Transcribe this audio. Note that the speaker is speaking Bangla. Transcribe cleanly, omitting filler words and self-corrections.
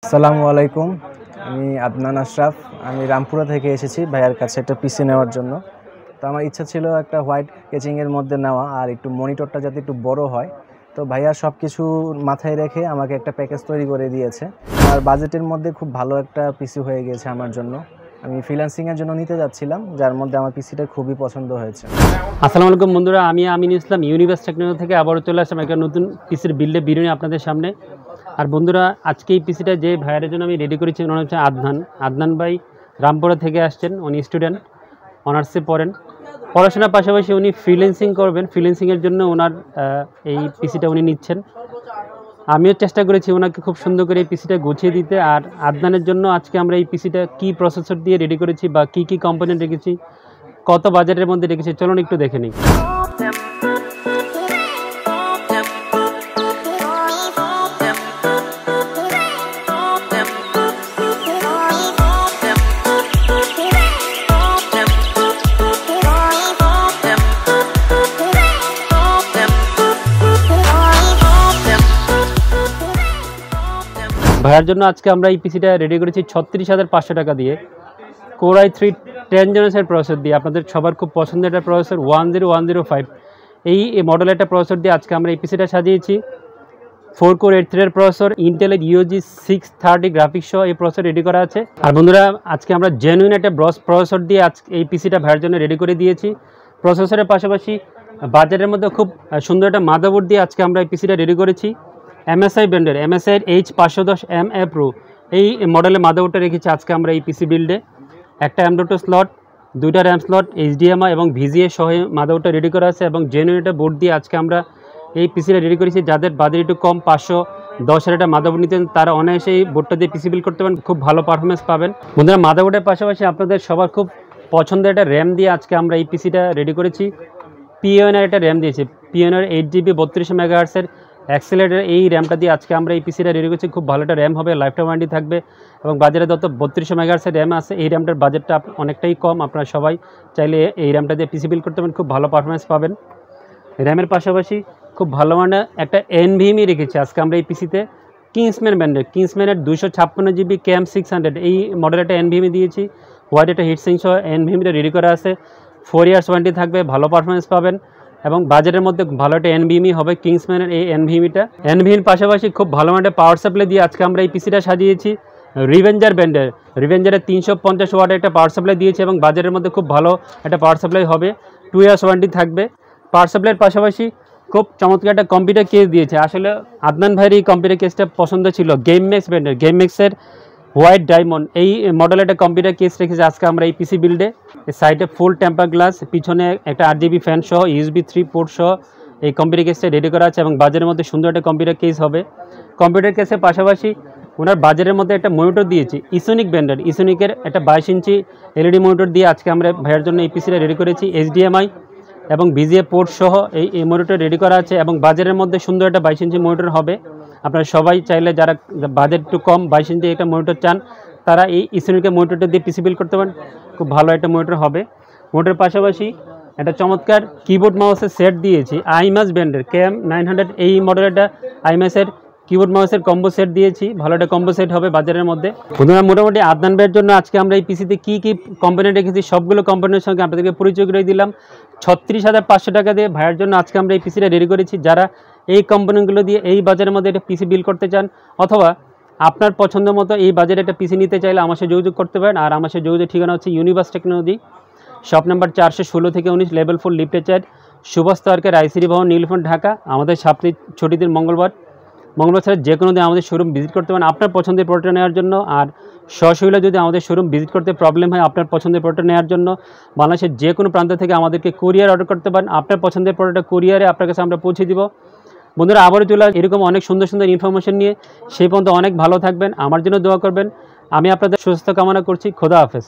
আসসালামু আলাইকুম। আমি আদনান আশরাফ। আমি রামপুরা থেকে এসেছি ভাইয়ার কাছে একটা পিসি নেওয়ার জন্য। তো আমার ইচ্ছা ছিল একটা হোয়াইট কেচিংয়ের মধ্যে নেওয়া, আর একটু মনিটরটা যাতে একটু বড় হয়। তো ভাইয়া সব কিছু মাথায় রেখে আমাকে একটা প্যাকেজ তৈরি করে দিয়েছে। আর বাজেটের মধ্যে খুব ভালো একটা পিসি হয়ে গিয়েছে আমার জন্য। আমি ফ্রিল্যান্সিংয়ের জন্য নিতে যাচ্ছিলাম, যার মধ্যে আমার পিসিটা খুবই পছন্দ হয়েছে। আসসালামু আলাইকুম বন্ধুরা, আমি আমিন ইসলাম ইউনিভার্স টেকনোলজি থেকে আবারও চলে আসলাম একটা নতুন পিসির বিল্ডে ভিডিও আপনাদের সামনে। আর বন্ধুরা, আজকে এই পিসিটা যে ভাইয়ের জন্য আমি রেডি করেছি ওনার হচ্ছে আদনান ভাই। রামপুরা থেকে আসছেন, উনি স্টুডেন্ট, অনার্সে পড়েন। পড়াশোনার পাশাপাশি উনি ফ্রিল্যান্সিং করবেন, ফ্রিল্যান্সিংয়ের জন্য ওনার এই পিসিটা উনি নিচ্ছেন। আমিও চেষ্টা করেছি ওনাকে খুব সুন্দর করে এই পিসিটা গুছিয়ে দিতে। আর আদনানের জন্য আজকে আমরা এই পিসিটা কী প্রসেসর দিয়ে রেডি করেছি বা কী কী কম্পোনেন্ট রেখেছি, কত বাজেটের মধ্যে রেখেছি, চলুন একটু দেখে নিই। ভাইয়ের জন্য আজকে আমরা এই পিসিটা রেডি করেছি 36,500 টাকা দিয়ে, কোর i3 10 জেনারেশনের প্রসেসর দিয়ে। আপনাদের সবার খুব পছন্দের একটা প্রসেসর 10105, এই মডেলের একটা প্রসেসর দিয়ে আজকে আমরা এই পিসিটা সাজিয়েছি। 4 কোর 8 থ্রেডের প্রসেসর, ইন্টেলের UG 630 গ্রাফিক্স সহ এই প্রসেসর রেডি করা আছে। আর বন্ধুরা, আজকে আমরা জেনুইন একটা প্রসেসর দিয়ে আজকে এই পিসিটা ভাইয়ের জন্য রেডি করে দিয়েছি। প্রসেসরের পাশাপাশি বাজেটের মধ্যে খুব সুন্দর একটা মাদারবোর্ড দিয়ে আজকে আমরা এই পিসিটা রেডি করেছি। MSI ব্র্যান্ডের MSI H510MA Pro এই মডেলের মাদারবোর্ডটা রেখেছি আজকে আমরা এই পিসি বিল্ডে। একটা M.2 স্লট, 2টা র্যাম স্লট, HDMI এবং VGA সহ মাদারবোর্ডটা রেডি করা আছে। এবং জেনুইন একটা বোর্ড দিয়ে আজকে আমরা এই পিসিটা রেডি করেছি। যাদের বাজেট একটু কম, 510 একটা মাদারবোর্ড নিতেন, তারা অনায়াসে এই বোর্ডটা দিয়ে পিসি বিল্ড করতে পারেন, খুব ভালো পারফরমেন্স পাবেন। বন্ধুরা, মাদারবোর্ডের পাশাপাশি আপনাদের সবার খুব পছন্দের একটা র্যাম দিয়ে আজকে আমরা এই পিসিটা রেডি করেছি। Pioneer একটা র্যাম দিয়েছি, Pioneer 8GB 32 মেগাহার্টসের অ্যাক্সেলেটার। এই র্যামটা দিয়ে আজকে আমরা এই পিসিটা রেডি করছি। খুব ভালো একটা র্যাম হবে, লাইফ টাইম ওয়ারেন্টি থাকবে। এবং বাজারে যত 32 মেগাহার্টসের র্যাম আছে, এই র্যামটার বাজেটটা অনেকটাই কম। আপনারা সবাই চাইলে এই র্যামটা দিয়ে পিসি বিল্ড করতে পারেন, খুব ভালো পারফরমেন্স পাবেন। র্যামের পাশাপাশি খুব ভালো মানের একটা NVMe রেখেছি আজকে আমরা এই পিসিতে, কিংসম্যান ব্র্যান্ডের, কিংসম্যানের 256GB ক্যাম 600 এই মডেলের একটা NVMe দিয়েছি। হোয়াইট একটা হিটসিং সহ NVMeটা রেডি করা আছে। 4 ইয়ার্স ওয়ারেন্টি থাকবে, ভালো পারফরমেন্স পাবেন। এবং বাজারের মধ্যে ভালো একটা NVMe হবে কিংসম্যানের এই NVMeটা। NVMeর পাশাপাশি খুব ভালো মানের পাওয়ার সাপ্লাই দিয়ে আজকে আমরা এই পিসিটা সাজিয়েছি। রিভেঞ্জার ব্র্যান্ডের, রিভেঞ্জারের 350 ওয়াটের একটা পাওয়ার সাপ্লাই দিয়েছে এবং বাজারের মধ্যে খুব ভালো একটা পাওয়ার সাপ্লাই হবে, 2 ইয়ার্স ওয়ারেন্টি থাকবে। পাওয়ার সাপ্লাইয়ের পাশাপাশি খুব চমৎকার একটা কম্পিউটার কেস দিয়েছে। আসলে আদনান ভাইয়ের এই কম্পিউটার কেসটা পছন্দ ছিল, গেমমেক্স ব্র্যান্ডের, গেমমেক্সের হোয়াইট ডায়মন্ড এই মডেলের একটা কম্পিউটার কেস রেখেছে আজকে আমরা এই পিসি বিল্ডে। সাইডে ফুল টেম্পার গ্লাস, পিছনে একটা 8GB ফ্যান সহ USB 3 পোর্ট সহ এই কম্পিউটার কেসটা রেডি করা আছে এবং বাজারের মধ্যে সুন্দর একটা কম্পিউটার কেস হবে। কম্পিউটার কেসের পাশাপাশি ওনার বাজারের মধ্যে একটা মনিটর দিয়েছি, ইসোনিক ব্র্যান্ডের, ইসোনিকের একটা 22 ইঞ্চি LED মনিটর দিয়ে আজকে আমরা ভাইয়ের জন্য এই পিসিটা রেডি করেছি। HDMI এবং VGA পোর্ট সহ এই মনিটর রেডি করা আছে এবং বাজারের মধ্যে সুন্দর একটা 22 ইঞ্চি মনিটর হবে। আপনারা সবাই চাইলে যারা বাজেট একটু কম 22 ইঞ্চি একটা মনিটর চান, তারা এই ইসোনিকের মনিটরটা দিয়ে পিসি বিল্ড করতে পারেন, খুব ভালো একটা মনিটর হবে। মনিটরের পাশাপাশি একটা চমৎকার কিবোর্ড মাউসের সেট দিয়েছি, আইমাস ব্র্যান্ডের KM 900 এই মডেলের একটা আইমাসের কিবোর্ড মাউসের কম্বো সেট দিয়েছি, ভালো একটা কম্বো সেট হবে বাজারের মধ্যে। বন্ধুরা, মোটামুটি আদনান ভাইয়ের জন্য আজকে আমরা এই পিসিতে কী কী কম্পোনেন্ট রেখেছি সবগুলো কম্পোনেন্টের সঙ্গে আপনাদেরকে পরিচয় করে দিলাম। 36,500 টাকা দিয়ে ভাইয়ের জন্য আজকে আমরা এই পিসিটা রেডি করেছি। যারা এই কম্পোনেন্টগুলো দিয়ে এই বাজারের মধ্যে একটা পিসি বিল্ড করতে চান, অথবা আপনার পছন্দ মতো এই বাজারে একটা পিসি নিতে চাইলে আমার সাথে যোগাযোগ করতে পারেন। আর আমার সাথে যোগাযোগের ঠিকানা হচ্ছে ইউনিভার্স টেকনোলজি, শপ নাম্বার 416 থেকে 19, লেভেল 4, লিফটে 4, সুভাষ তারকের আইসিডি ভবন, নীলফামারী, ঢাকা। আমাদের সপ্তাহে ছুটির দিন মঙ্গলবার ছাড়া যে কোনো দিন আমাদের শোরুম ভিজিট করতে পারেন আপনার পছন্দের প্রোডাক্ট নেওয়ার জন্য। আর সশৈলে যদি আমাদের শোরুম ভিজিট করতে প্রবলেম হয় আপনার পছন্দের প্রোডাক্ট নেওয়ার জন্য, বাংলাদেশের যে কোনো প্রান্ত থেকে আমাদেরকে কুরিয়ার অর্ডার করতে পারেন। আপনার পছন্দের প্রোডাক্টটা কুরিয়ারে আপনার কাছে আমরা পৌঁছে দিব। বন্ধুরা, আবারও চলে এরকম অনেক সুন্দর সুন্দর ইনফরমেশন নিয়ে। সেই পর্যন্ত অনেক ভালো থাকবেন, আমার জন্য দোয়া করবেন। আমি আপনাদের সুস্থ কামনা করছি। খোদা হাফেজ।